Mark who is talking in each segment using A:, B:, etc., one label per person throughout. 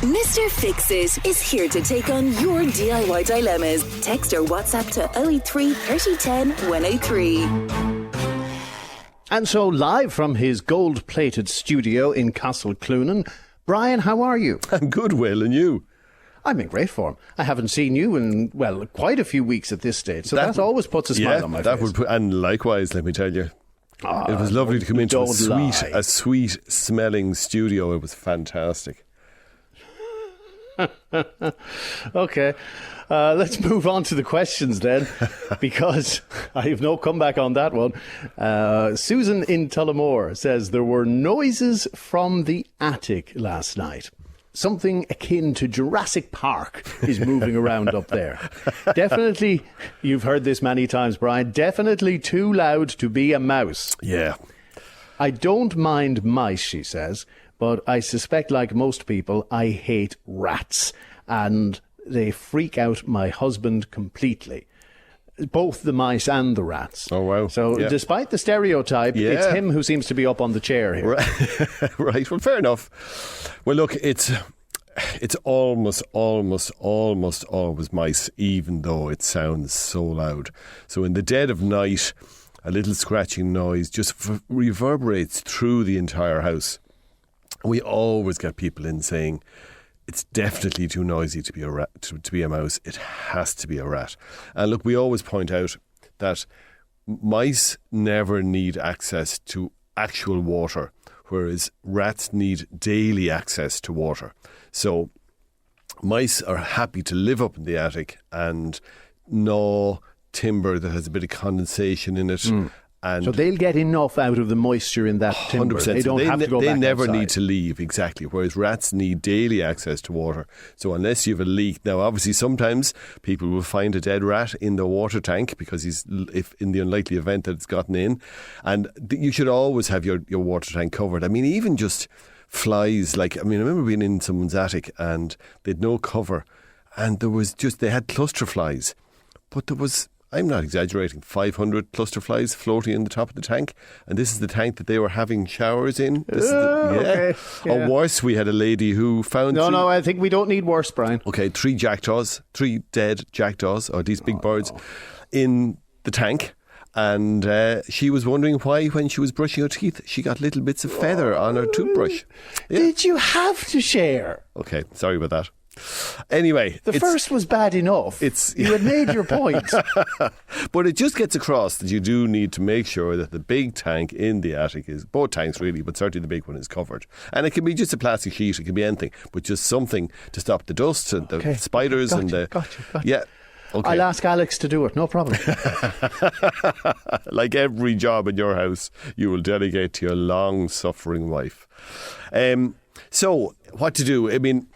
A: Mr. Fix-It is here to take on your DIY dilemmas. Text or WhatsApp to 083 3010 103.
B: And so, live from his gold-plated studio in Castle Cloonan, Brian, how are you?
C: I'm good, Will, and you?
B: I'm in great form. I haven't seen you in, well, quite a few weeks at this stage, so that always puts a smile on my face.
C: And likewise, let me tell you, it was lovely to come into a sweet-smelling studio. It was fantastic.
B: Okay, let's move on to the questions then, because I have no comeback on that one. Susan in Tullamore says there were noises from the attic last night. Something akin to Jurassic Park is moving around up there. Definitely, you've heard this many times, Brian, definitely too loud to be a mouse.
C: Yeah.
B: I don't mind mice, she says, but I suspect, like most people, I hate rats, and they freak out my husband completely. Both the mice and the rats. Oh, wow. So despite the stereotype, it's him who seems to be up on the chair here.
C: Right. Well, fair enough. Well, look, it's almost always mice, even though it sounds so loud. So in the dead of night, a little scratching noise just reverberates through the entire house. We always get people in saying, it's definitely too noisy to be a rat, to be a mouse. It has to be a rat. And look, we always point out that mice never need access to actual water, whereas rats need daily access to water. So mice are happy to live up in the attic and gnaw timber that has a bit of condensation in it. And
B: so they'll get enough out of the moisture in that timber. 100%. They don't have to go back
C: They never
B: outside.
C: need to leave, exactly, whereas rats need daily access to water. So unless you have a leak, now obviously sometimes people will find a dead rat in the water tank because if in the unlikely event that it's gotten in, and you should always have your water tank covered. I mean, even just flies, I remember being in someone's attic and they'd no cover, and they had cluster flies, but there was, I'm not exaggerating, 500 cluster flies floating in the top of the tank. And this is the tank that they were having showers in.
B: Okay. Yeah.
C: Or worse, we had a lady who found...
B: No, I think we don't need worse, Brian.
C: Okay, 3 dead jackdaws, or these big birds, in the tank. And she was wondering why, when she was brushing her teeth, she got little bits of feather on her toothbrush.
B: Yeah. Did you have to share?
C: Okay, sorry about that. Anyway,
B: the first was bad enough. You had made your point.
C: But it just gets across that you do need to make sure that the big tank in the attic is, both tanks really, but certainly the big one is covered. And it can be just a plastic sheet, it can be anything, but just something to stop the dust and the spiders and the...
B: Gotcha.
C: Yeah. Okay.
B: I'll ask Alex to do it, no problem.
C: Like every job in your house, you will delegate to your long-suffering wife. So, what to do? I mean,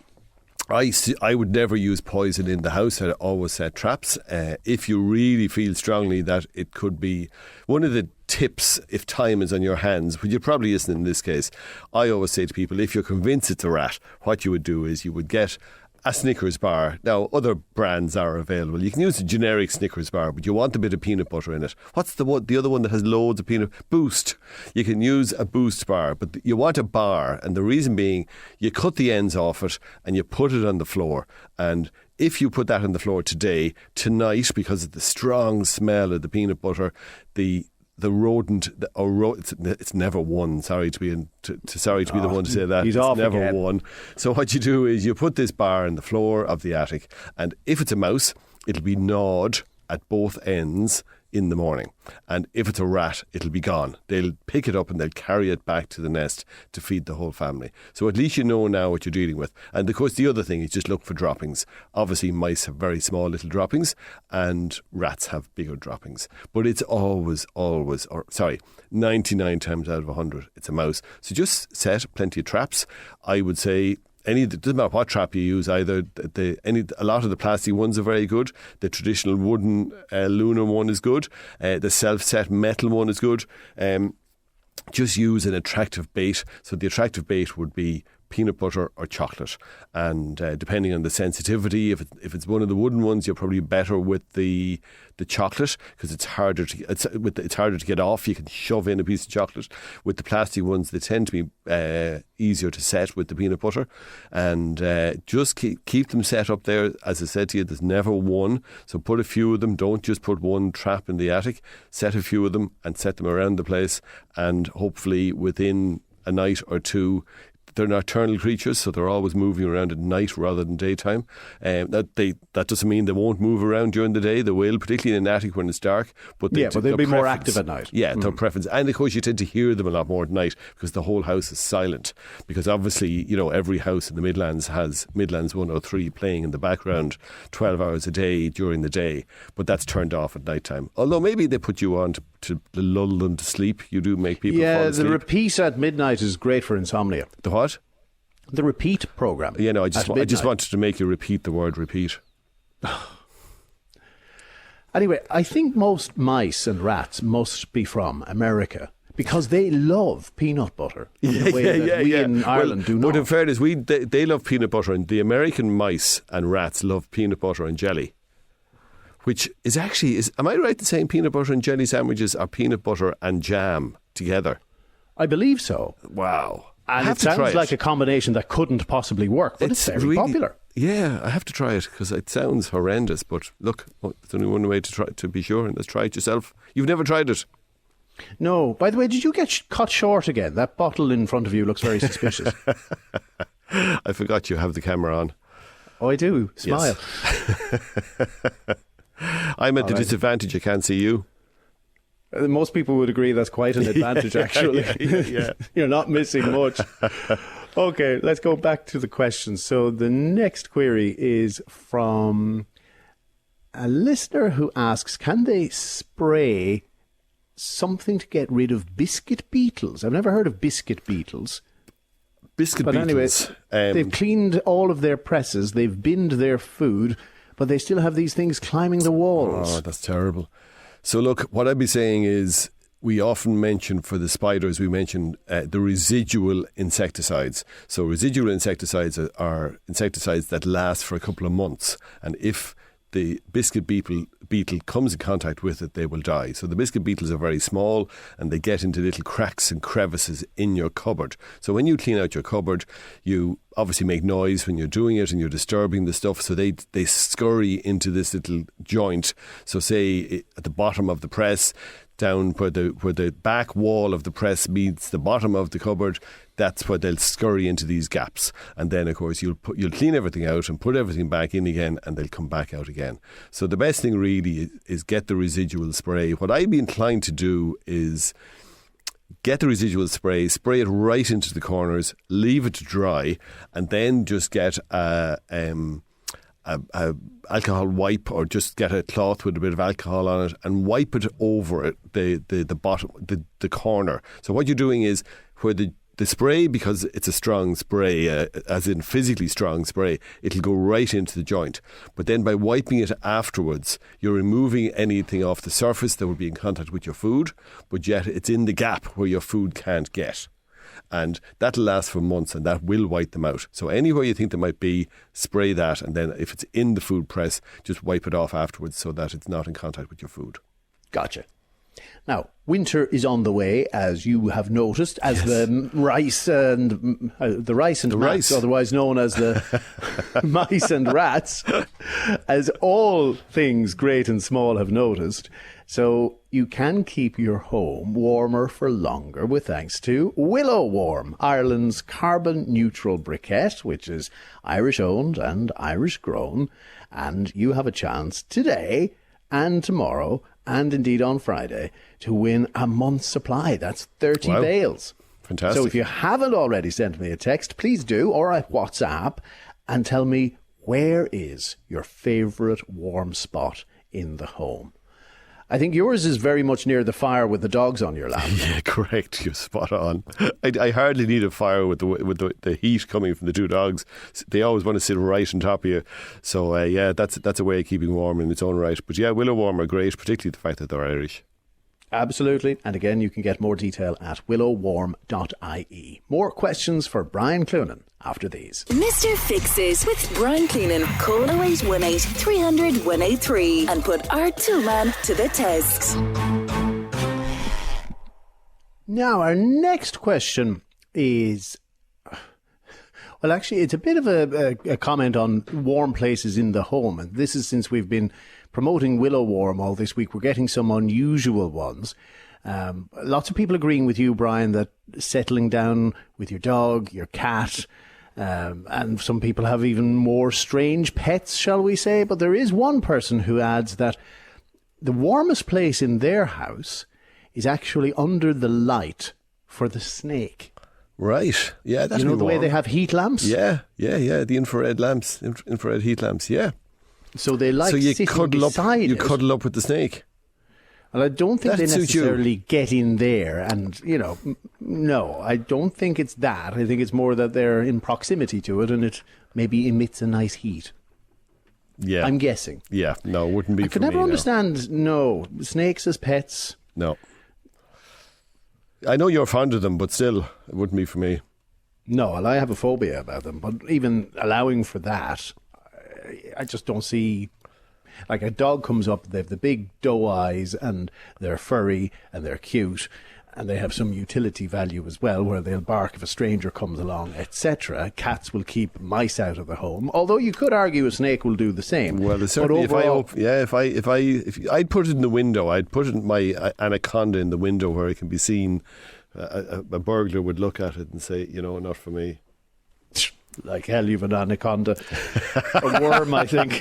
C: I would never use poison in the house. I always set traps. If you really feel strongly that it could be, one of the tips, if time is on your hands, which it probably isn't in this case, I always say to people, if you're convinced it's a rat, what you would do is you would get a Snickers bar. Now, other brands are available. You can use a generic Snickers bar, but you want a bit of peanut butter in it. What's the other one that has loads of peanut? Boost. You can use a Boost bar, but you want a bar, and the reason being, you cut the ends off it and you put it on the floor. And if you put that on the floor tonight, because of the strong smell of the peanut butter, the rodent, it's never won. Sorry to be the one to say that.
B: He's
C: it's
B: off
C: never
B: again.
C: won. So what you do is you put this bar on the floor of the attic, and if it's a mouse, it'll be gnawed at both ends in the morning. And if it's a rat, it'll be gone. They'll pick it up and they'll carry it back to the nest to feed the whole family. So at least you know now what you're dealing with. And of course the other thing is just look for droppings. Obviously mice have very small little droppings and rats have bigger droppings. But it's always, 99 times out of 100, it's a mouse. So just set plenty of traps. I would say it doesn't matter what trap you use either. A lot of the plastic ones are very good. The traditional wooden lunar one is good. The self-set metal one is good. Just use an attractive bait. So the attractive bait would be peanut butter or chocolate. And depending on the sensitivity, if it's one of the wooden ones, you're probably better with the chocolate, because it's harder to get off. You can shove in a piece of chocolate. With the plastic ones, they tend to be easier to set with the peanut butter. And just keep them set up there. As I said to you, there's never one. So put a few of them. Don't just put one trap in the attic. Set a few of them and set them around the place. And hopefully within a night or two, they're nocturnal creatures, so they're always moving around at night rather than daytime. That doesn't mean they won't move around during the day. They will, particularly in an attic when it's dark. But
B: they'll be more active at night.
C: Yeah, their preference. And of course, you tend to hear them a lot more at night because the whole house is silent. Because obviously, every house in the Midlands has Midlands 103 playing in the background 12 hours a day during the day. But that's turned off at night time. Although maybe they put you on to lull them to sleep. You do make people fall asleep.
B: Yeah, the repeat at midnight is great for insomnia.
C: The what?
B: The repeat programme.
C: Yeah, no, I just wanted to make you repeat the word repeat.
B: Anyway, I think most mice and rats must be from America, because they love peanut butter in the way that we in Ireland do not.
C: But in fairness, they love peanut butter, and the American mice and rats love peanut butter and jelly. Which is actually, am I right in saying peanut butter and jelly sandwiches are peanut butter and jam together?
B: I believe so.
C: Wow.
B: And it sounds like a combination that couldn't possibly work, but it's very really popular.
C: Yeah, I have to try it because it sounds horrendous. But look, there's only one way to be sure, and let's try it yourself. You've never tried it?
B: No. By the way, did you get cut short again? That bottle in front of you looks very suspicious.
C: I forgot you have the camera on.
B: Oh, I do. Smile.
C: Yes. I'm at the disadvantage. I can't see you.
B: Most people would agree that's quite an advantage, actually.
C: Yeah.
B: You're not missing much. Okay, let's go back to the questions. So the next query is from a listener who asks, can they spray something to get rid of biscuit beetles? I've never heard of biscuit beetles.
C: But
B: beetles. Anyway, they've cleaned all of their presses, they've binned their food, but they still have these things climbing the walls.
C: Oh, that's terrible. So look, what I'd be saying is we often mention for the spiders, we mention the residual insecticides. So residual insecticides are insecticides that last for a couple of months. And if the biscuit beetle comes in contact with it, they will die. So the biscuit beetles are very small and they get into little cracks and crevices in your cupboard. So when you clean out your cupboard, you obviously make noise when you're doing it and you're disturbing the stuff. So they scurry into this little joint. So say at the bottom of the press, down where the back wall of the press meets the bottom of the cupboard, that's where they'll scurry into these gaps. And then, of course, you'll clean everything out and put everything back in again, and they'll come back out again. So the best thing really is get the residual spray. What I'd be inclined to do is get the residual spray it right into the corners, leave it to dry, and then just get a alcohol wipe, or just get a cloth with a bit of alcohol on it and wipe it over it, the bottom, the corner. So what you're doing is where the spray, because it's a strong spray, as in physically strong spray, it'll go right into the joint. But then by wiping it afterwards, you're removing anything off the surface that would be in contact with your food, but yet it's in the gap where your food can't get. And that'll last for months, and that will wipe them out. So anywhere you think there might be, spray that, and then if it's in the food press, just wipe it off afterwards so that it's not in contact with your food.
B: Gotcha. Now, winter is on the way, as you have noticed, as the rice and rats, otherwise known as the mice and rats, as all things great and small have noticed. So you can keep your home warmer for longer with thanks to Willow Warm, Ireland's carbon-neutral briquette, which is Irish-owned and Irish-grown. And you have a chance today and tomorrow, and indeed on Friday, to win a month's supply. That's 30 bales.
C: Fantastic.
B: So if you haven't already sent me a text, please do, or a WhatsApp, and tell me, where is your favourite warm spot in the home? I think yours is very much near the fire with the dogs on your lap.
C: Yeah, correct. You're spot on. I hardly need a fire with the heat coming from the two dogs. They always want to sit right on top of you. So yeah, that's a way of keeping warm in its own right. But yeah, Willow Warm are great, particularly the fact that they're Irish.
B: Absolutely. And again, you can get more detail at willowwarm.ie. More questions for Brian Cloonan after these.
A: Mr. Fixes with Brian Cloonan. Call 0818 300 183 and put our toolman to the test.
B: Now, our next question is... Well, actually, it's a bit of a comment on warm places in the home. And this is since we've been promoting Willow Warm all this week. We're getting some unusual ones. Lots of people agreeing with you, Brian, that settling down with your dog, your cat, and some people have even more strange pets, shall we say. But there is one person who adds that the warmest place in their house is actually under the light for the snake.
C: Right. Yeah, that's
B: the way they have heat lamps?
C: Yeah. The infrared lamps, infrared heat lamps, yeah.
B: So they like
C: you
B: sitting
C: cuddle
B: beside
C: up, you
B: it.
C: cuddle up with the snake.
B: And I don't think
C: That
B: they
C: suits you.
B: necessarily get in there and, no, I don't think it's that. I think it's more that they're in proximity to it and it maybe emits a nice heat.
C: Yeah.
B: I'm guessing.
C: Yeah, no, it wouldn't be
B: I
C: for
B: could
C: me.
B: never understand, snakes as pets.
C: No. I know you're fond of them, but still, it wouldn't be for me.
B: No, well, I have a phobia about them, but even allowing for that, I just don't see... Like a dog comes up, they have the big doe eyes and they're furry and they're cute and they have some utility value as well where they'll bark if a stranger comes along, etc. Cats will keep mice out of the home, although you could argue a snake will do the same.
C: Well, certainly
B: overall,
C: if I'd put it in the window, I'd put my anaconda in the window where it can be seen. A burglar would look at it and say, not for me.
B: Like hell, you've an anaconda. A worm, I think.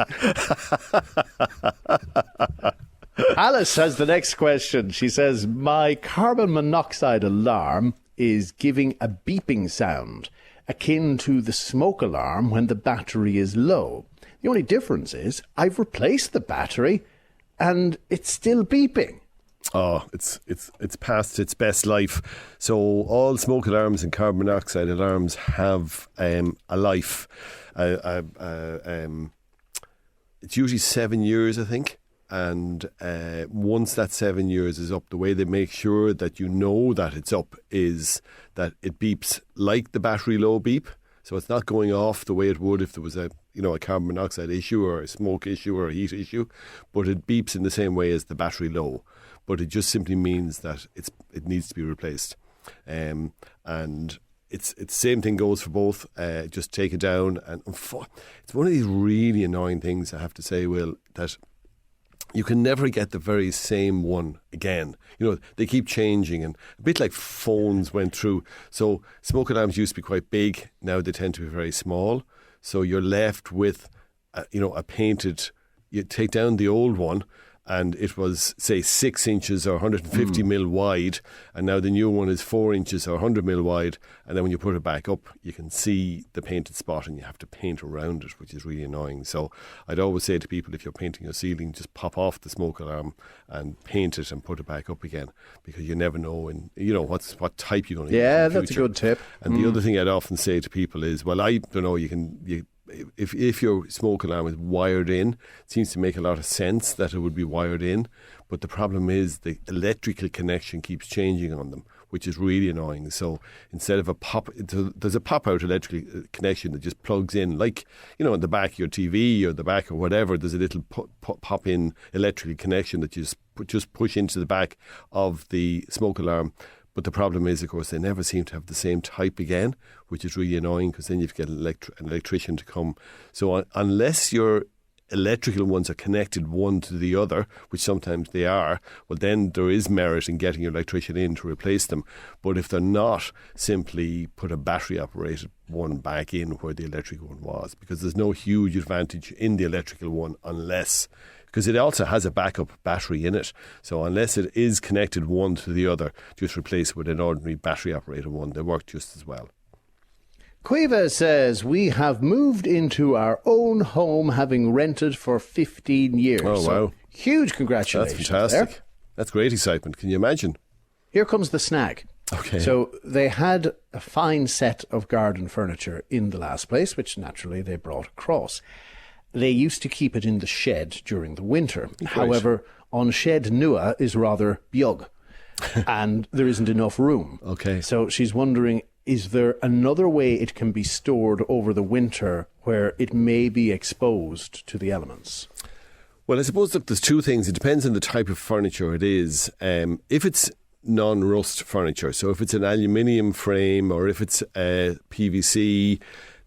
B: Alice has the next question. She says, my carbon monoxide alarm is giving a beeping sound akin to the smoke alarm when the battery is low. The only difference is I've replaced the battery and it's still beeping.
C: Oh, it's past its best life. So all smoke alarms and carbon monoxide alarms have a life. It's usually 7 years, I think. And once that 7 years is up, the way they make sure that you know that it's up is that it beeps like the battery low beep. So it's not going off the way it would if there was a carbon monoxide issue or a smoke issue or a heat issue, but it beeps in the same way as the battery low. But it just simply means that it needs to be replaced. And it's the same thing goes for both. Just take it down. And it's one of these really annoying things, I have to say, Will, that you can never get the very same one again. They keep changing, and a bit like phones went through. So smoke alarms used to be quite big. Now they tend to be very small. So you're left with, a painted. You take down the old one, and it was, say, 6 inches or 150 mil wide, and now the new one is 4 inches or 100 mil wide, and then when you put it back up, you can see the painted spot, and you have to paint around it, which is really annoying. So I'd always say to people, if you're painting your ceiling, just pop off the smoke alarm and paint it and put it back up again, because you never know what type you're going to use.
B: Yeah,
C: in the
B: that's a
C: future.
B: good tip.
C: And the other thing I'd often say to people is, well, I don't know, if your smoke alarm is wired in, it seems to make a lot of sense that it would be wired in. But the problem is the electrical connection keeps changing on them, which is really annoying. So instead of there's a pop-out electrical connection that just plugs in, like, in the back of your TV or the back or whatever, there's a little pop-in electrical connection that you just push into the back of the smoke alarm. But the problem is, of course, they never seem to have the same type again, which is really annoying, because then you've got an electrician to come. So unless your electrical ones are connected one to the other, which sometimes they are, well, then there is merit in getting your electrician in to replace them. But if they're not, simply put a battery-operated one back in where the electrical one was, because there's no huge advantage in the electrical one because it also has a backup battery in it. So unless it is connected one to the other, just replace it with an ordinary battery-operated one. They work just as well.
B: Quiva says, we have moved into our own home having rented for 15 years.
C: Oh, wow.
B: So, huge congratulations.
C: That's fantastic.
B: There.
C: That's great excitement. Can you imagine?
B: Here comes the snag.
C: Okay.
B: So they had a fine set of garden furniture in the last place, which naturally they brought across. They used to keep it in the shed during the winter. Right. However, on shed nua is rather beag. and there isn't enough room.
C: Okay.
B: So she's wondering, is there another way it can be stored over the winter where it may be exposed to the elements?
C: Well, I suppose that there's two things. It depends on the type of furniture it is. If it's non-rust furniture, so if it's an aluminium frame or if it's PVC,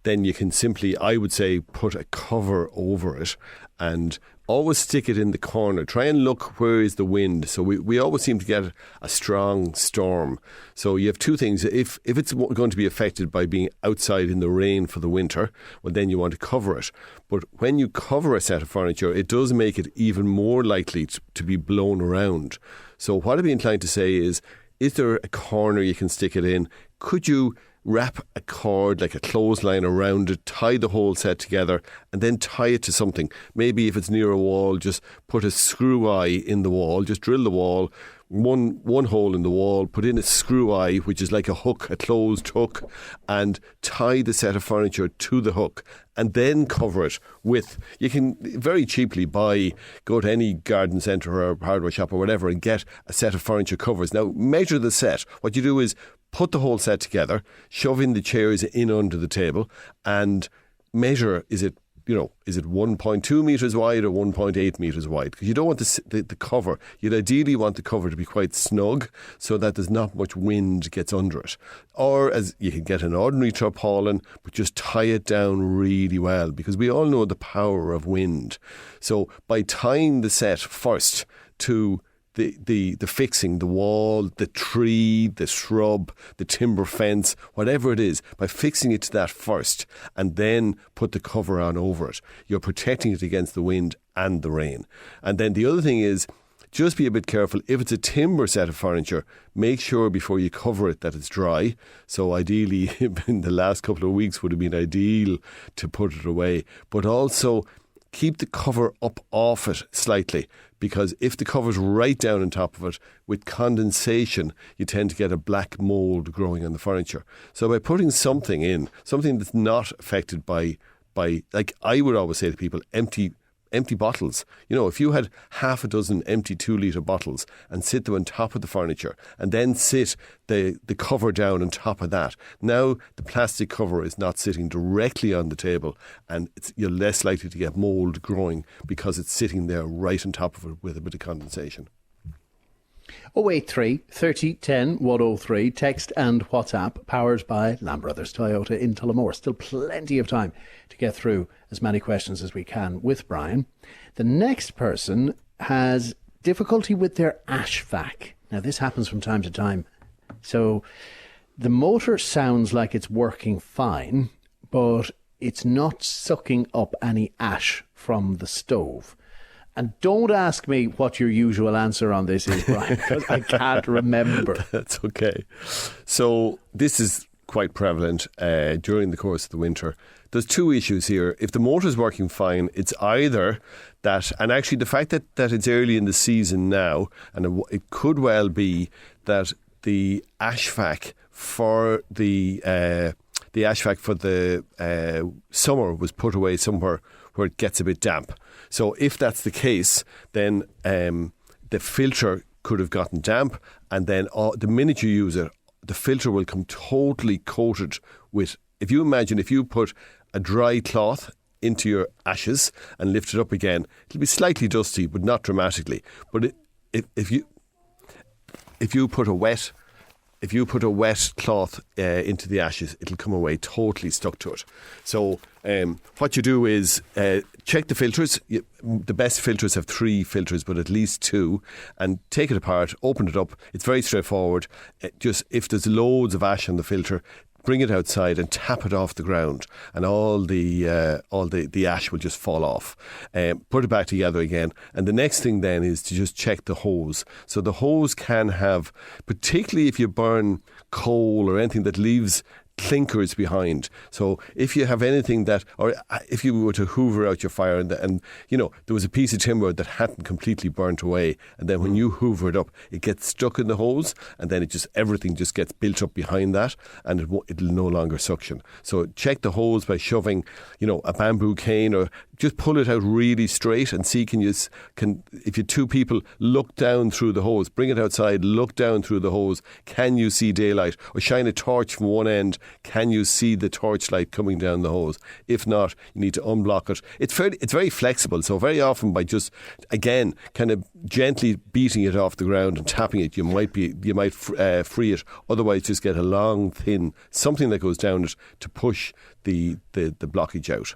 C: then you can simply, I would say, put a cover over it and always stick it in the corner. Try and look where is the wind. So we always seem to get a strong storm. So you have two things. If it's going to be affected by being outside in the rain for the winter, well, then you want to cover it. But when you cover a set of furniture, it does make it even more likely to be blown around. So what I'd be inclined to say is there a corner you can stick it in? Could you wrap a cord like a clothesline around it, tie the whole set together and then tie it to something? Maybe if it's near a wall, just put a screw eye in the wall, just drill the wall, one hole in the wall, put in a screw eye, which is like a hook, a closed hook, and tie the set of furniture to the hook and then cover it with, you can very cheaply go to any garden centre or hardware shop or whatever and get a set of furniture covers. Now measure the set. What you do is put the whole set together, shove in the chairs in under the table and measure, is it 1.2 metres wide or 1.8 metres wide? Because you don't want the cover. You'd ideally want the cover to be quite snug so that there's not much wind gets under it. Or as you can get an ordinary tarpaulin, but just tie it down really well, because we all know the power of wind. So by tying the set first to the fixing, the wall, the tree, the shrub, the timber fence, whatever it is, by fixing it to that first and then put the cover on over it, you're protecting it against the wind and the rain. And then the other thing is, just be a bit careful. If it's a timber set of furniture, make sure before you cover it that it's dry. So ideally, in the last couple of weeks would have been ideal to put it away. But also keep the cover up off it slightly, because if the cover's right down on top of it, with condensation, you tend to get a black mould growing on the furniture. So by putting something in, something that's not affected by like I would always say to people, empty bottles. If you had half a dozen empty 2-litre bottles and sit them on top of the furniture and then sit the cover down on top of that, now the plastic cover is not sitting directly on the table and you're less likely to get mould growing because it's sitting there right on top of it with a bit of condensation.
B: 083 30 10 103, text and WhatsApp, powered by Lamb Brothers Toyota in Tullamore. Still plenty of time to get through as many questions as we can with Brian. The next person has difficulty with their ashvac. Now, this happens from time to time. So the motor sounds like it's working fine, but it's not sucking up any ash from the stove. And don't ask me what your usual answer on this is, Brian, because I can't remember.
C: That's okay. So this is quite prevalent during the course of the winter. There's two issues here. If the motor's working fine, it's either that, and actually the fact that it's early in the season now, and it could well be that the ashvac for the summer was put away somewhere where it gets a bit damp. So if that's the case, then the filter could have gotten damp, and then the minute you use it, the filter will come totally coated with, if you put a dry cloth into your ashes and lift it up again, it'll be slightly dusty, but not dramatically. But if you put a wet cloth into the ashes, it'll come away totally stuck to it. So what you do is check the filters. The best filters have 3 filters, but at least 2, and take it apart, open it up. It's very straightforward. Just if there's loads of ash on the filter, bring it outside and tap it off the ground, and all the ash will just fall off. Put it back together again, and the next thing then is to just check the hose. So the hose can have, particularly if you burn coal or anything that leaves clinkers behind. So if you have anything that, or if you were to hoover out your fire and there was a piece of timber that hadn't completely burnt away, and then when you hoover it up, it gets stuck in the hose, and then everything just gets built up behind that, and it'll no longer suction. So check the hose by shoving, a bamboo cane, or just pull it out really straight and see if you two people look down through the hose, bring it outside, look down through the hose, can you see daylight? Or shine a torch from one end, can you see the torchlight coming down the hose? If not, you need to unblock it. It's very flexible, so very often by just, again, kind of gently beating it off the ground and tapping it, you might free it. Otherwise, just get a long, thin, something that goes down it to push the blockage out.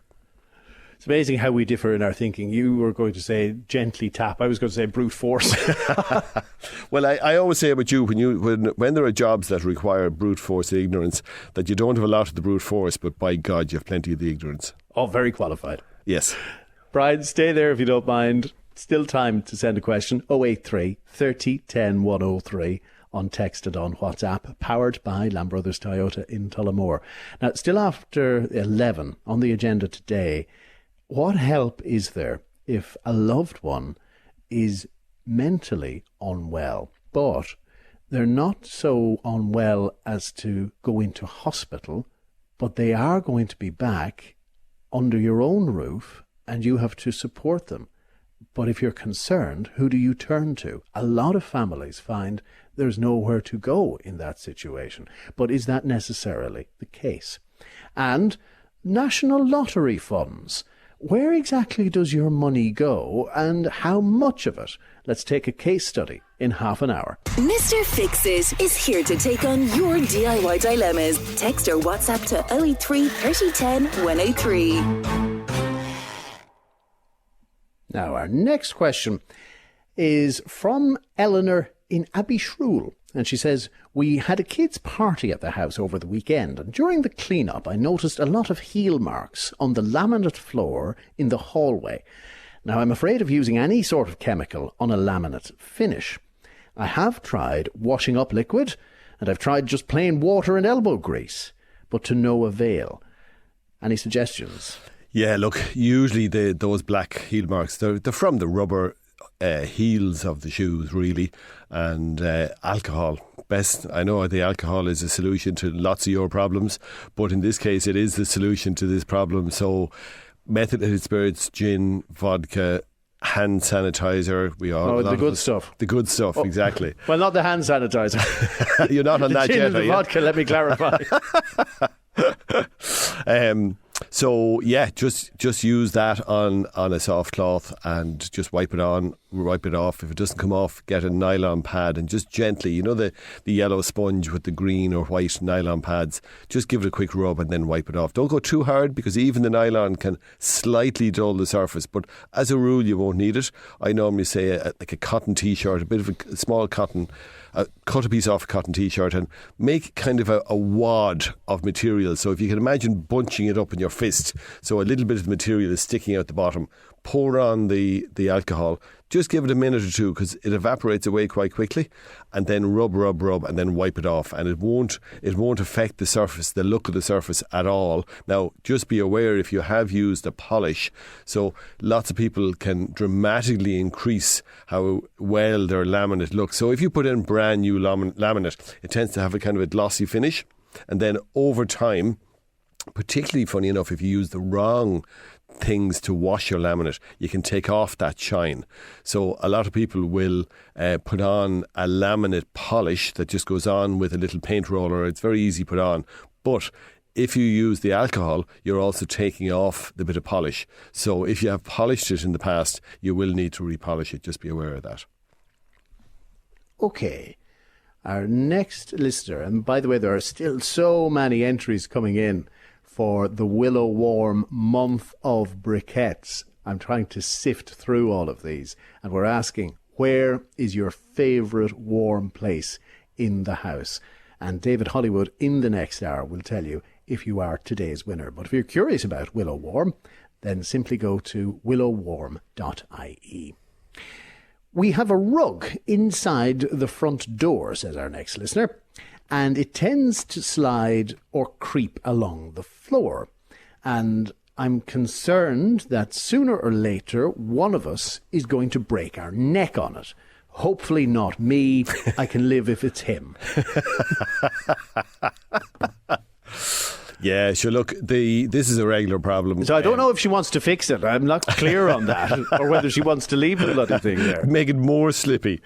B: It's amazing how we differ in our thinking. You were going to say gently tap. I was going to say brute force.
C: Well, I always say about you, when there are jobs that require brute force ignorance, that you don't have a lot of the brute force, but by God, you have plenty of the ignorance.
B: Oh, very qualified.
C: Yes.
B: Brian, stay there if you don't mind. Still time to send a question. 083 30 10 103 on text and on WhatsApp, powered by Lamb Brothers Toyota in Tullamore. Now, still after 11 on the agenda today, what help is there if a loved one is mentally unwell, but they're not so unwell as to go into hospital, but they are going to be back under your own roof and you have to support them? But if you're concerned, who do you turn to? A lot of families find there's nowhere to go in that situation. But is that necessarily the case? And national lottery funds. Where exactly does your money go and how much of it? Let's take a case study in half an hour.
A: Mr. Fix-It is here to take on your DIY dilemmas. Text or WhatsApp to 083 30 10 103.
B: Now, our next question is from Eleanor in Abbeyshrew. And she says, we had a kids' party at the house over the weekend, and during the clean-up I noticed a lot of heel marks on the laminate floor in the hallway. Now, I'm afraid of using any sort of chemical on a laminate finish. I have tried washing up liquid, and I've tried just plain water and elbow grease, but to no avail. Any suggestions?
C: Yeah, look, usually those black heel marks, they're from the rubber heels of the shoes, really, and alcohol. Best, I know the alcohol is a solution to lots of your problems, but in this case it is the solution to this problem. So methylated spirits, gin, vodka, hand sanitizer.
B: The good stuff.
C: The good stuff, exactly.
B: Well, not the hand sanitizer.
C: You're not on that
B: gin
C: yet,
B: and
C: are
B: the
C: you?
B: vodka, let me clarify.
C: So yeah, just use that on a soft cloth and just wipe it off. If it doesn't come off, get a nylon pad and just gently, the yellow sponge with the green or white nylon pads, just give it a quick rub and then wipe it off. Don't go too hard because even the nylon can slightly dull the surface, but as a rule you won't need it. I normally say like a cotton t-shirt, a bit of a small cotton, cut a piece off a cotton t-shirt and make kind of a wad of material. So if you can imagine bunching it up in your fist, so a little bit of the material is sticking out the bottom, pour on the alcohol, just give it a minute or two because it evaporates away quite quickly, and then rub and then wipe it off, and it won't affect the surface, the look of the surface at all. Now just be aware if you have used a polish, so lots of people can dramatically increase how well their laminate looks. So if you put in brand new laminate, it tends to have a kind of a glossy finish, and then over time, particularly funny enough, if you use the wrong things to wash your laminate, you can take off that shine. So a lot of people will put on a laminate polish that just goes on with a little paint roller. It's very easy to put on, but if you use the alcohol, you're also taking off the bit of polish. So if you have polished it in the past, you will need to repolish it. Just be aware of that.
B: Okay, our next listener, and by the way, there are still so many entries coming in for the Willow Warm month of briquettes. I'm trying to sift through all of these, and we're asking, where is your favourite warm place in the house? And David Hollywood in the next hour will tell you if you are today's winner. But if you're curious about Willow Warm, then simply go to willowwarm.ie. We have a rug inside the front door, says our next listener, and it tends to slide or creep along the floor. And I'm concerned that sooner or later one of us is going to break our neck on it. Hopefully not me. I can live if it's him.
C: Yeah, sure. Look, this is a regular problem.
B: So I don't know if she wants to fix it. I'm not clear on that, or whether she wants to leave the bloody thing there.
C: Make it more slippy.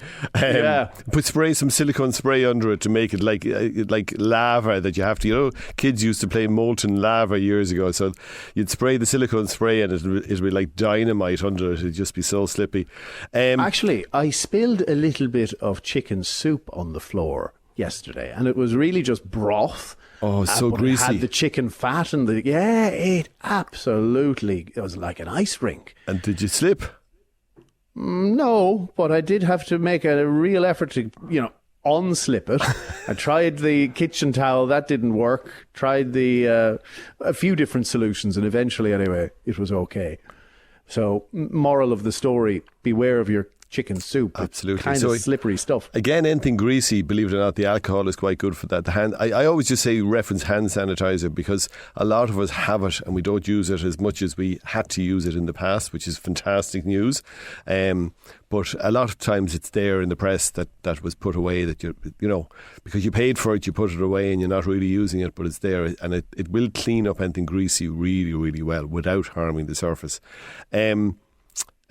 C: Spray some silicone spray under it to make it like lava that you have to. You know, kids used to play molten lava years ago. So you'd spray the silicone spray and it'd be like dynamite under it. It'd just be so slippy.
B: Actually, I spilled a little bit of chicken soup on the floor yesterday, and it was really just broth.
C: Oh, so greasy.
B: It had the chicken fat and it was like an ice rink.
C: And did you slip?
B: No, but I did have to make a real effort to, unslip it. I tried the kitchen towel, that didn't work. Tried a few different solutions, and eventually, anyway, it was okay. So, moral of the story, beware of your chicken soup.
C: Absolutely.
B: Kind of slippery stuff.
C: Again, anything greasy, believe it or not, the alcohol is quite good for that. I always just say reference hand sanitizer, because a lot of us have it and we don't use it as much as we had to use it in the past, which is fantastic news. But a lot of times it's there in the press that was put away, that because you paid for it, you put it away and you're not really using it, but it's there, and it will clean up anything greasy really, really well without harming the surface.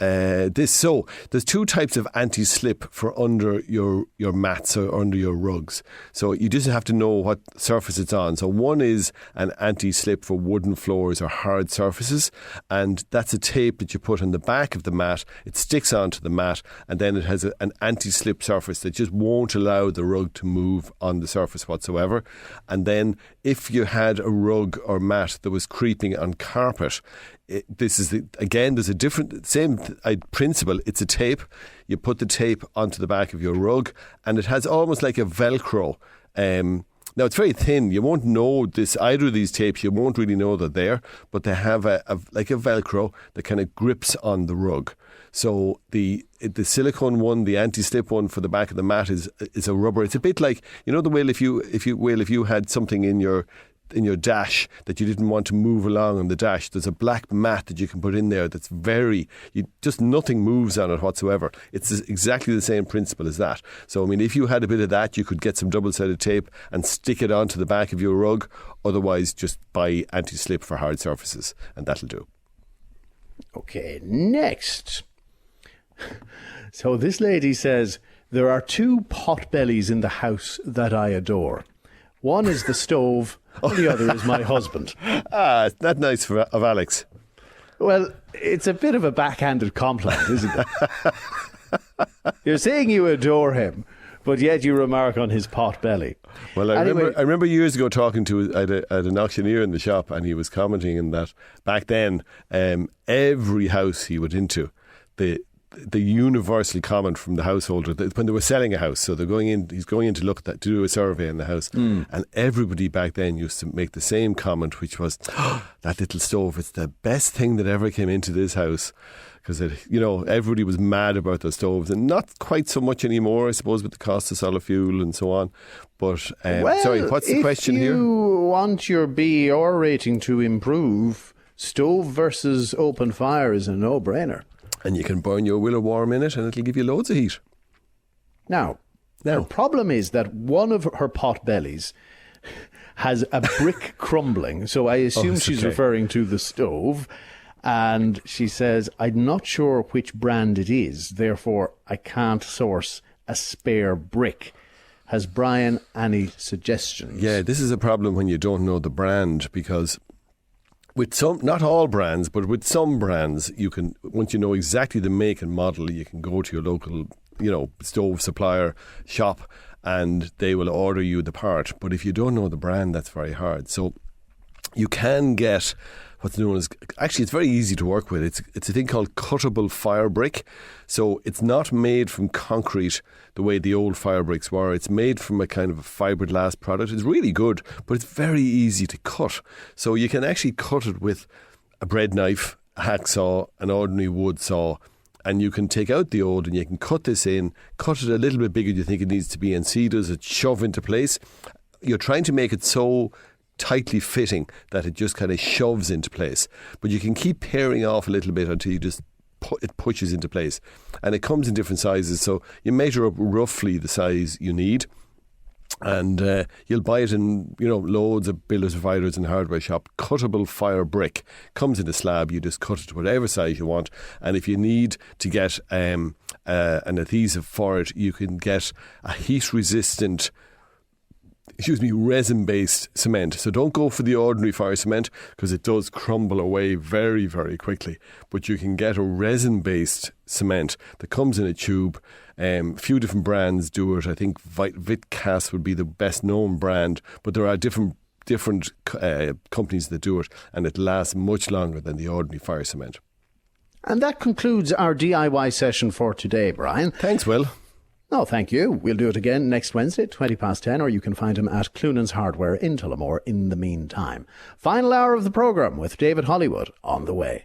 C: So there's two types of anti-slip for under your mats or under your rugs. So you just have to know what surface it's on. So one is an anti-slip for wooden floors or hard surfaces, and that's a tape that you put on the back of the mat. It sticks onto the mat, and then it has an anti-slip surface that just won't allow the rug to move on the surface whatsoever. And then if you had a rug or mat that was creeping on carpet, there's a different, same principle. It's a tape. You put the tape onto the back of your rug, and it has almost like a Velcro. Now, it's very thin. You won't know either of these tapes. You won't really know they're there, but they have like a Velcro that kind of grips on the rug. So the silicone one, the anti-slip one for the back of the mat is a rubber. It's a bit like, the way if you had something in your dash that you didn't want to move along on the dash, there's a black mat that you can put in there that's just nothing moves on it whatsoever. It's exactly the same principle as that. So, if you had a bit of that, you could get some double-sided tape and stick it onto the back of your rug. Otherwise, just buy anti-slip for hard surfaces, and that'll do.
B: Okay, next. So this lady says, there are two potbellies in the house that I adore. One is the stove, and the other is my husband.
C: It's not nice of Alex.
B: Well, it's a bit of a backhanded compliment, isn't it? You're saying you adore him, but yet you remark on his pot belly.
C: Well, I remember years ago talking to an auctioneer in the shop, and he was commenting on that back then, every house he went into, the universal comment from the householder when they were selling a house, so he's going in to look at that, to do a survey in the house, and everybody back then used to make the same comment, which was, that little stove, it's the best thing that ever came into this house. Because everybody was mad about those stoves, and not quite so much anymore, I suppose, with the cost of solid fuel and so on. But sorry, what's the question here?
B: If you want your BER rating to improve, stove versus open fire is a no-brainer.
C: And you can burn your Willow Warm in it, and it'll give you loads of heat.
B: Now, the problem is that one of her pot bellies has a brick crumbling, so I assume she's referring to the stove. And she says, I'm not sure which brand it is, therefore I can't source a spare brick. Has Brian any suggestions?
C: Yeah, this is a problem when you don't know the brand, because with some, not all brands, but with some brands, you can, once you know exactly the make and model, you can go to your local, stove supplier shop, and they will order you the part. But if you don't know the brand, that's very hard. So you can get what's known as, actually it's very easy to work with. It's a thing called cuttable fire brick. So it's not made from concrete the way the old fire bricks were. It's made from a kind of a fiberglass product. It's really good, but it's very easy to cut. So you can actually cut it with a bread knife, a hacksaw, an ordinary wood saw, and you can take out the old and you can cut this in, cut it a little bit bigger than you think it needs to be, and see, does it shove into place? You're trying to make it so tightly fitting that it just kind of shoves into place, but you can keep paring off a little bit until you just it pushes into place. And it comes in different sizes, so you measure up roughly the size you need, And you'll buy it in, loads of builders providers and hardware shop. Cuttable fire brick comes in a slab. You just cut it to whatever size you want. And if you need to get an adhesive for it, you can get a heat-resistant, resin-based cement. So don't go for the ordinary fire cement because it does crumble away very, very quickly. But you can get a resin-based cement that comes in a tube. A few different brands do it. I think Vitcast would be the best known brand, but there are different companies that do it, and it lasts much longer than the ordinary fire cement.
B: And that concludes our DIY session for today, Brian.
C: Thanks, Will.
B: No, thank you. We'll do it again next Wednesday, 10:20, or you can find him at Cloonan's Hardware in Tullamore in the meantime. Final hour of the programme with David Hollywood on the way.